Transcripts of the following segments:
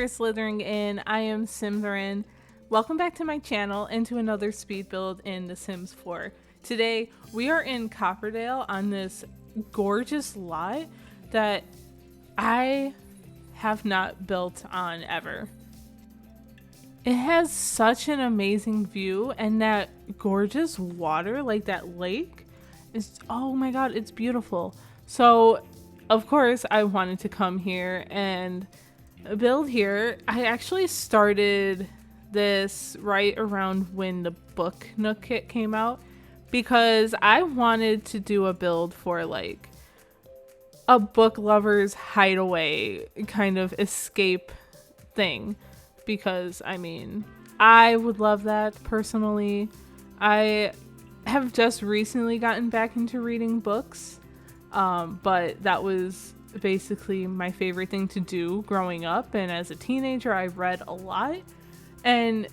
for Slythering-in. I am Symtherin. Welcome back to my channel and to another speed build in The Sims 4. Today we are in Copperdale on this gorgeous lot that I have not built on ever. It has such an amazing view, and that gorgeous water, like that lake, is, oh my god, it's beautiful. So of course I wanted to come here and build here. I actually started this right around when the book Nook kit came out because I wanted to do a build for like a book lover's hideaway kind of escape thing, because I mean I would love that personally. I have just recently gotten back into reading books, but that was basically my favorite thing to do growing up, and as a teenager I read a lot, and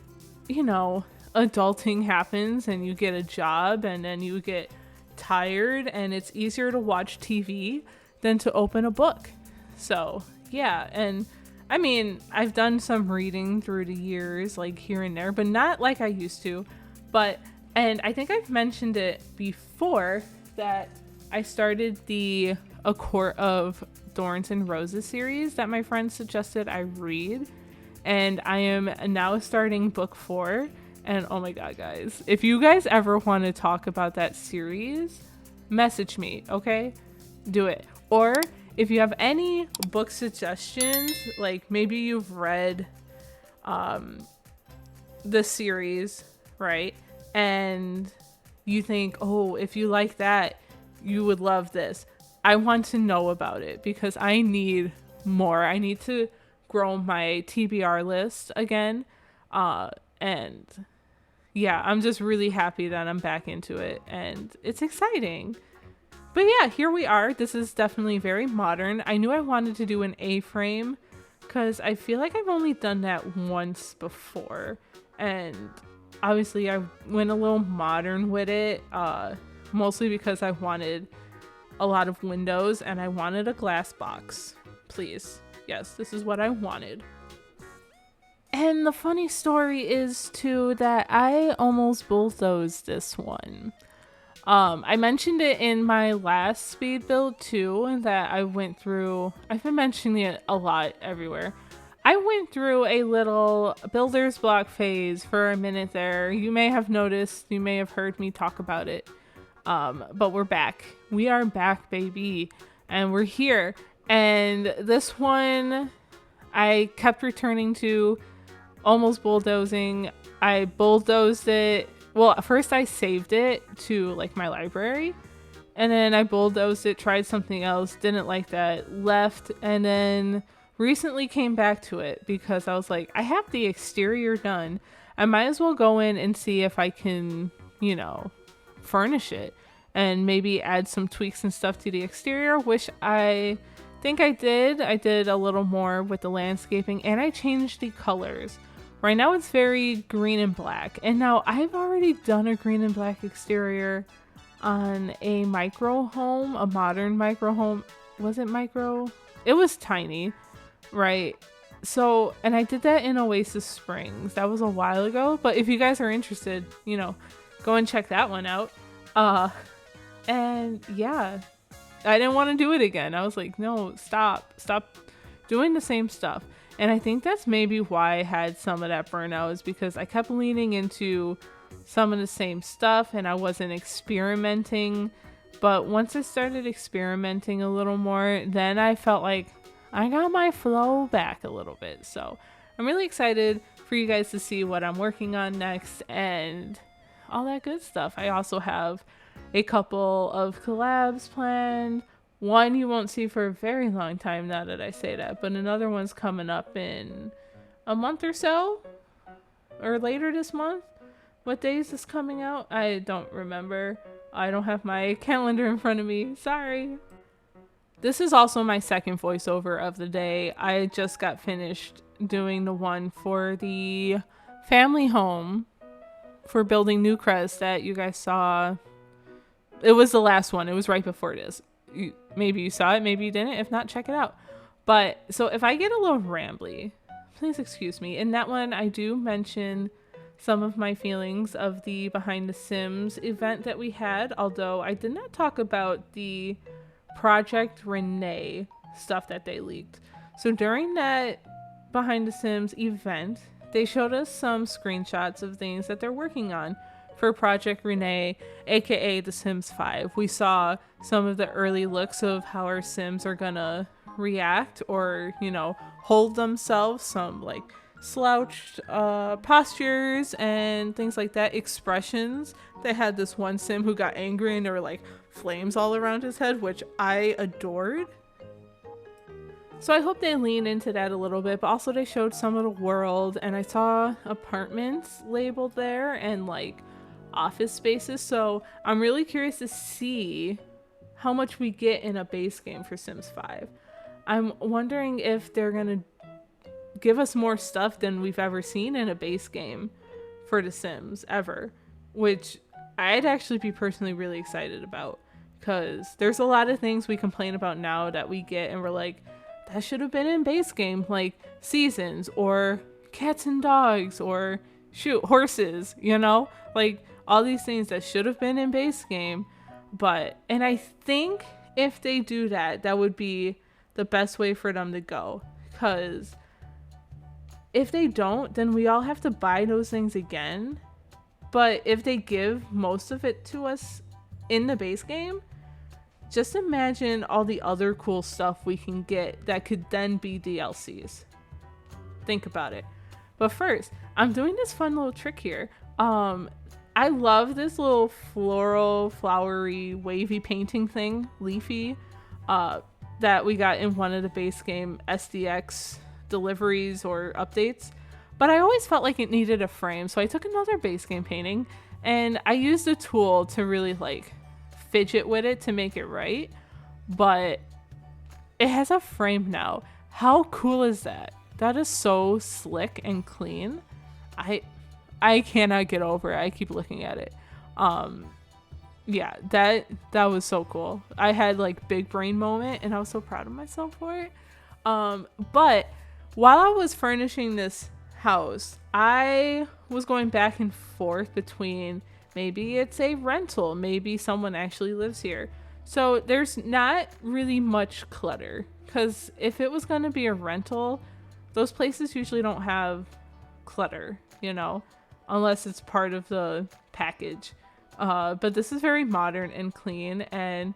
you know, adulting happens and you get a job and then you get tired and it's easier to watch TV than to open a book. So yeah, and I mean I've done some reading through the years, like here and there, but not like I used to. And I think I've mentioned it before that I started the A Court of Thorns and Roses series that my friend suggested I read, and I am now starting book 4. And oh my god, guys, if you guys ever want to talk about that series, message me, okay? Do it. Or if you have any book suggestions, like maybe you've read the series, right? And you think, oh, if you like that, you would love this. I want to know about it because I need more. I need to grow my TBR list again. And yeah, I'm just really happy that I'm back into it and it's exciting. But yeah, here we are. This is definitely very modern. I knew I wanted to do an A-frame because I feel like I've only done that once before. And obviously I went a little modern with it, mostly because I wanted a lot of windows and I wanted a glass box. Please. Yes, this is what I wanted. And the funny story is too that I almost bulldozed this one. I mentioned it in my last speed build too, that I went through. I've been mentioning it a lot everywhere. I went through a little builder's block phase for a minute there. You may have noticed, you may have heard me talk about it. But we're back. We are back, baby. And we're here. And this one, I kept returning to almost bulldozing. I bulldozed it. Well, first I saved it to like my library. And then I bulldozed it, tried something else, didn't like that, left, and then recently came back to it because I was like, I have the exterior done. I might as well go in and see if I can, you know, furnish it and maybe add some tweaks and stuff to the exterior, which I think I did. I did a little more with the landscaping and I changed the colors. Right now it's very green and black, and now I've already done a green and black exterior on a micro home, a modern micro home. Was it micro? It was tiny, right? So, and I did that in Oasis Springs. That was a while ago, but if you guys are interested, you know, go and check that one out. And yeah, I didn't want to do it again. I was like, no, stop doing the same stuff. And I think that's maybe why I had some of that burnout, is because I kept leaning into some of the same stuff and I wasn't experimenting. But once I started experimenting a little more, then I felt like I got my flow back a little bit. So I'm really excited for you guys to see what I'm working on next and all that good stuff. I also have a couple of collabs planned. One you won't see for a very long time now that I say that, but another one's coming up in a month or so, or later this month. What day is this coming out? I don't remember. I don't have my calendar in front of me. Sorry. This is also my second voiceover of the day. I just got finished doing the one for the family home for building Newcrest that you guys saw. It was the last one. It was right before this. Maybe you saw it, maybe you didn't. If not, check it out. But so if I get a little rambly, please excuse me. In that one, I do mention some of my feelings of the Behind the Sims event that we had, although I did not talk about the Project Renee stuff that they leaked. So during that Behind the Sims event, they showed us some screenshots of things that they're working on for Project Renee, aka The Sims 5. We saw some of the early looks of how our Sims are gonna react or, you know, hold themselves, some like slouched postures and things like that, expressions. They had this one Sim who got angry and there were like flames all around his head, which I adored. So I hope they lean into that a little bit, but also they showed some of the world, and I saw apartments labeled there and like office spaces. So I'm really curious to see how much we get in a base game for Sims 5. I'm wondering if they're gonna give us more stuff than we've ever seen in a base game for The Sims ever, which I'd actually be personally really excited about, because there's a lot of things we complain about now that we get and we're like, that should have been in base game, like seasons or cats and dogs or shoot horses, you know, like all these things that should have been in base game. And I think if they do that, that would be the best way for them to go, because if they don't, then we all have to buy those things again. But if they give most of it to us in the base game, just imagine all the other cool stuff we can get that could then be DLCs. Think about it. But first, I'm doing this fun little trick here. I love this little floral, flowery, wavy painting thing, leafy, that we got in one of the base game SDX deliveries or updates. But I always felt like it needed a frame, so I took another base game painting and I used a tool to really like fidget with it to make it right, but it has a frame now. How cool is that? That is so slick and clean. I cannot get over it. I keep looking at it. Yeah, that was so cool. I had like big brain moment and I was so proud of myself for it. But while I was furnishing this house, I was going back and forth between maybe it's a rental, maybe someone actually lives here. So there's not really much clutter, because if it was going to be a rental, those places usually don't have clutter, you know, unless it's part of the package. But this is very modern and clean, and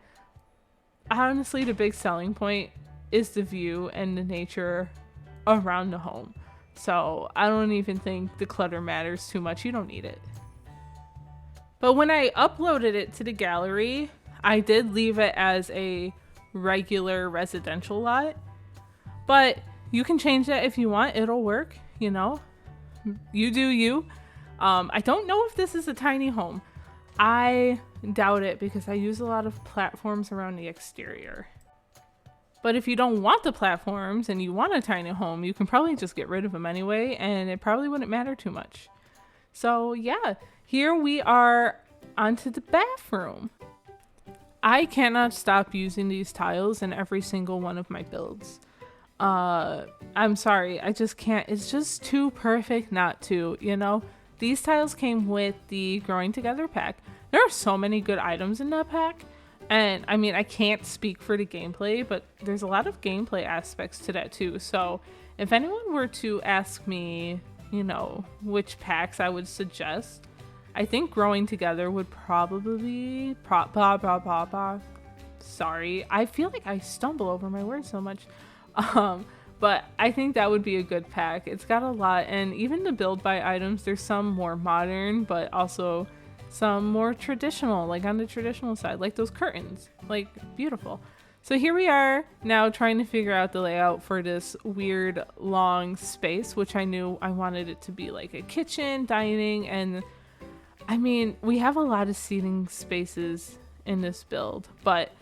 honestly the big selling point is the view and the nature around the home. So I don't even think the clutter matters too much. You don't need it. But when I uploaded it to the gallery, I did leave it as a regular residential lot. But you can change that if you want. It'll work, you know. You do you. I don't know if this is a tiny home. I doubt it, because I use a lot of platforms around the exterior. But if you don't want the platforms and you want a tiny home, you can probably just get rid of them anyway, and it probably wouldn't matter too much. So yeah, here we are onto the bathroom. I cannot stop using these tiles in every single one of my builds. I'm sorry, I just can't. It's just too perfect not to, you know? These tiles came with the Growing Together pack. There are so many good items in that pack. And I mean, I can't speak for the gameplay, but there's a lot of gameplay aspects to that too. So if anyone were to ask me, you know, which packs I would suggest, I think Growing Together would probably sorry, I feel like I stumble over my words so much. But I think that would be a good pack. It's got a lot, and even the build by items, there's some more modern, but also some more traditional, like on the traditional side, like those curtains, like beautiful. So here we are now trying to figure out the layout for this weird long space, which I knew I wanted it to be like a kitchen, dining, and I mean, we have a lot of seating spaces in this build, but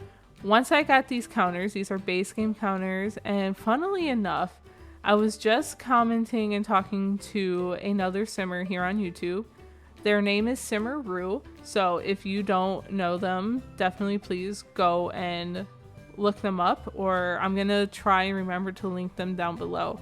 once I got these counters, these are base game counters, and funnily enough, I was just commenting and talking to another simmer here on YouTube. Their name is Simmer so if you don't know them, definitely please go and look them up, or I'm gonna try and remember to link them down below.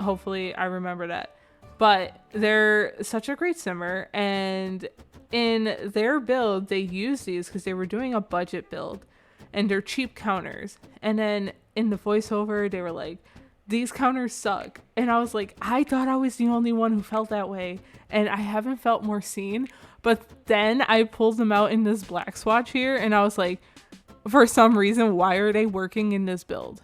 Hopefully I remember that. But they're such a great simmer, and in their build they use these because they were doing a budget build, and they're cheap counters. And then in the voiceover they were like, these counters suck, and I was like, I thought I was the only one who felt that way, and I haven't felt more seen. But then I pulled them out in this black swatch here, and I was like, for some reason, why are they working in this build?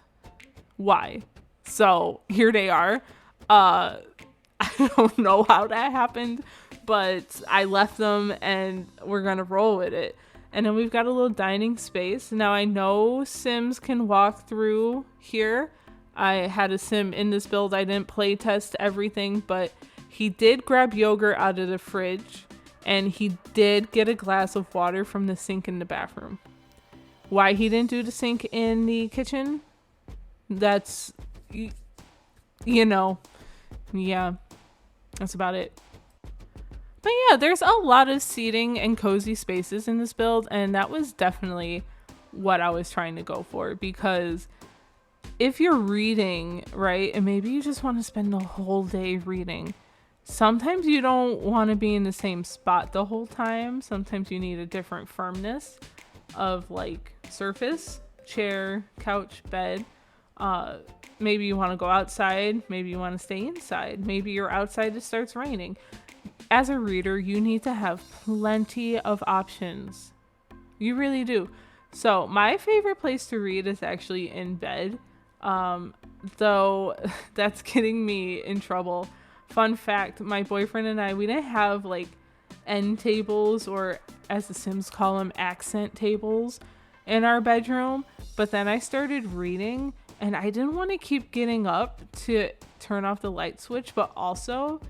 Why? So here they are. I don't know how that happened, but I left them and we're gonna roll with it. And then we've got a little dining space. Now I know Sims can walk through here. I had a Sim in this build. I didn't play test everything, but he did grab yogurt out of the fridge, and he did get a glass of water from the sink in the bathroom. Why he didn't do the sink in the kitchen? That's, you know, yeah. That's about it. But yeah, there's a lot of seating and cozy spaces in this build, and that was definitely what I was trying to go for, because if you're reading, right, and maybe you just want to spend the whole day reading, sometimes you don't want to be in the same spot the whole time. Sometimes you need a different firmness of like surface, chair, couch, bed. Maybe you want to go outside, maybe you want to stay inside, maybe you're outside, it starts raining. As a reader, you need to have plenty of options. You really do. So my favorite place to read is actually in bed, though that's getting me in trouble. Fun fact, my boyfriend and I, we didn't have like end tables, or as the Sims call them, accent tables in our bedroom. But then I started reading, and I didn't want to keep getting up to turn off the light switch, but also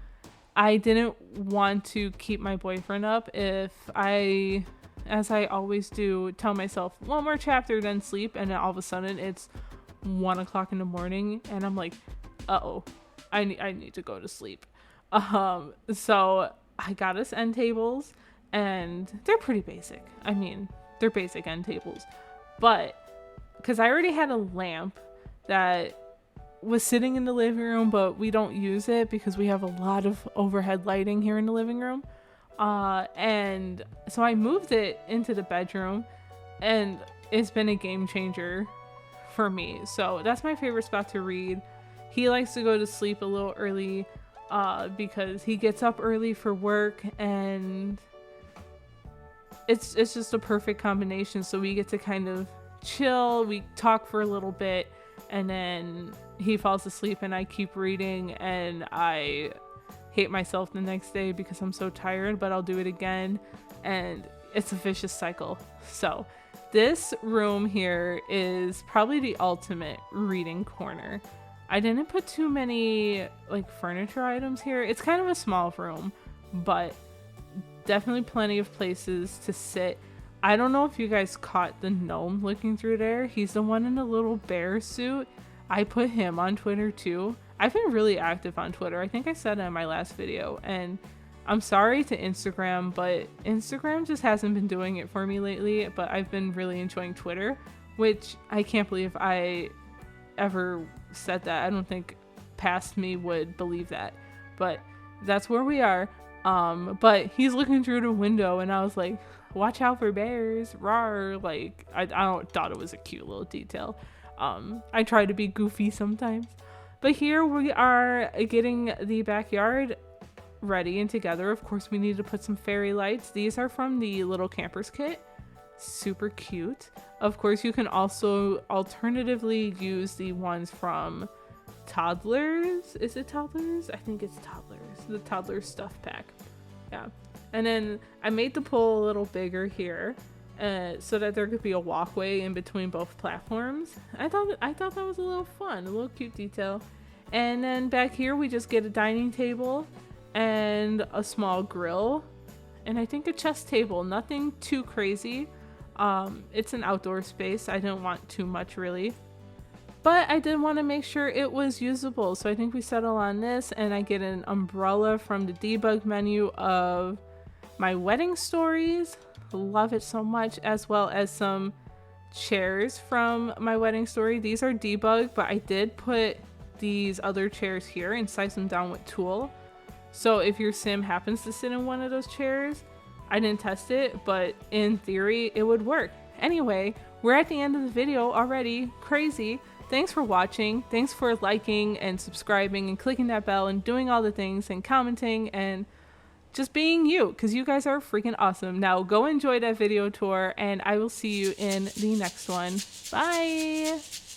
I didn't want to keep my boyfriend up if I, as I always do, tell myself one more chapter then sleep, and then all of a sudden it's 1 o'clock in the morning and I'm like, uh-oh, I need to go to sleep. So I got us end tables, and they're pretty basic. I mean, they're basic end tables, but because I already had a lamp that was sitting in the living room, but we don't use it because we have a lot of overhead lighting here in the living room. And so I moved it into the bedroom, and it's been a game changer for me. So that's my favorite spot to read. He likes to go to sleep a little early because he gets up early for work, and it's just a perfect combination. So we get to kind of chill, we talk for a little bit, and then he falls asleep and I keep reading, and I hate myself the next day because I'm so tired, but I'll do it again, and it's a vicious cycle. So this room here is probably the ultimate reading corner. I didn't put too many like furniture items here. It's kind of a small room, but definitely plenty of places to sit. I don't know if you guys caught the gnome looking through there. He's the one in the little bear suit. I put him on Twitter too. I've been really active on Twitter. I think I said it in my last video, and I'm sorry to Instagram, but Instagram just hasn't been doing it for me lately. But I've been really enjoying Twitter, which I can't believe I ever said that. I don't think past me would believe that, but that's where we are. But he's looking through the window, and I was like, watch out for bears, rawr. Like, I thought it was a cute little detail. I try to be goofy sometimes. But here we are getting the backyard ready and together. Of course, we need to put some fairy lights. These are from the little campers kit. Super cute. Of course, you can also alternatively use the ones from Toddlers. Is it Toddlers? I think it's Toddlers. The Toddlers stuff pack. Yeah. And then I made the pool a little bigger here, so that there could be a walkway in between both platforms. I thought that was a little fun, a little cute detail. And then back here we just get a dining table and a small grill, and I think a chess table. Nothing too crazy. It's an outdoor space. I didn't want too much really, but I did want to make sure it was usable. So I think we settle on this, and I get an umbrella from the debug menu of my wedding stories. Love it so much, as well as some chairs from my wedding story. These are debug, but I did put these other chairs here and size them down with tulle. So if your sim happens to sit in one of those chairs, I didn't test it, but in theory, it would work. Anyway, we're at the end of the video already. Crazy. Thanks for watching. Thanks for liking and subscribing and clicking that bell and doing all the things and commenting and just being you, because you guys are freaking awesome. Now go enjoy that video tour, and I will see you in the next one. Bye!